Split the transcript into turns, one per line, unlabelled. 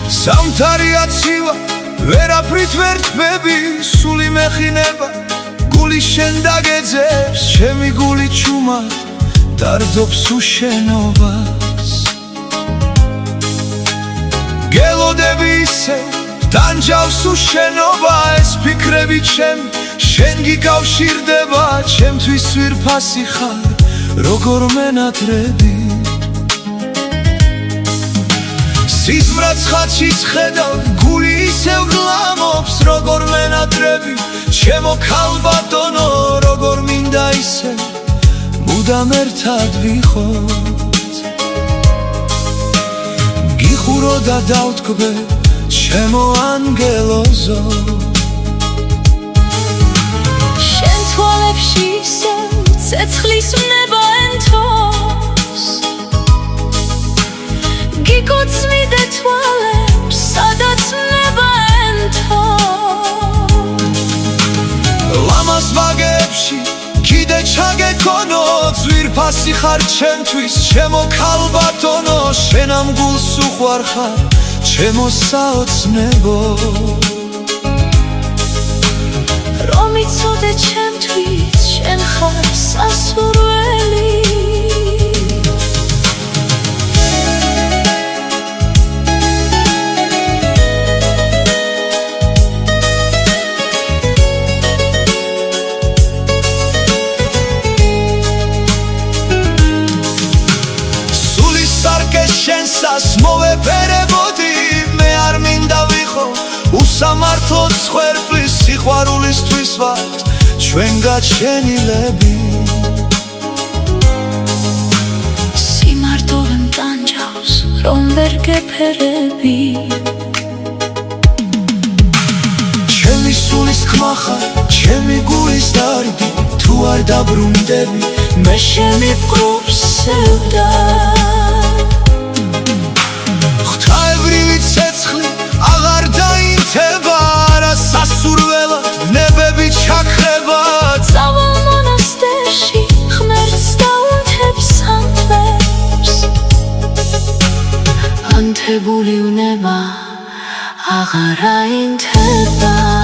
Სამთარია ცივა ვერაფრით ვერ თმები სული მეხინება გული შენ დაგეძებს ჩემი გული ჩუმა დარდობს უშენობას გელოდები ისე დანჯავს უშენობა ეს ფიქრები ჩემი შენ გიკავშირდება ჩემთვის ვირფასი ხარ როგორ მენატრები სიზმრაც ხაჩის ხედავ გული ისევ გლამობს როგორ მენატრები ჩემო ქალბატონო როგორ მინდა ისე მუდამ ერთად ვიყოთ გიხურო და დავთქვე ჩემო ანგელოზო
შენ თვალებში ისევ ცეცხლის ნება ენთოს გიკოცმიდე თვალებს სადაც ნება ენთოს
ლამაზ ვაგებში კიდე ჩაგეკონო ძვირფასი ხარ ჩემთვის ჩემო ქალბატონო შენ ამ გულს უყვარ ხარ ჩემო საოცნებო
რომ იცოდე ჩემთვის შენ ხარ სასურველი
შენსას მოვეფერებოდი მე არ მინდა ვიყო უსამართლოდ სხვერპლის სიყვარულისთვის ვართ ჩვენ გაჩენილები
სიმარტოვე მტანჯავს რომ ვერ გეფერები
ჩემი სულის ხმა ხარ ჩემი გულის დარგი თუ არ დაბრუნდები
მე შემიფკრობს სევდა
ცეცხლი აღარ დაინთება არა სასურველად ნებები ჩაქრება
წავალ მონასტერში ღმერთს დაუნთებს ანთებს ანთებული უნება აღარ აინთება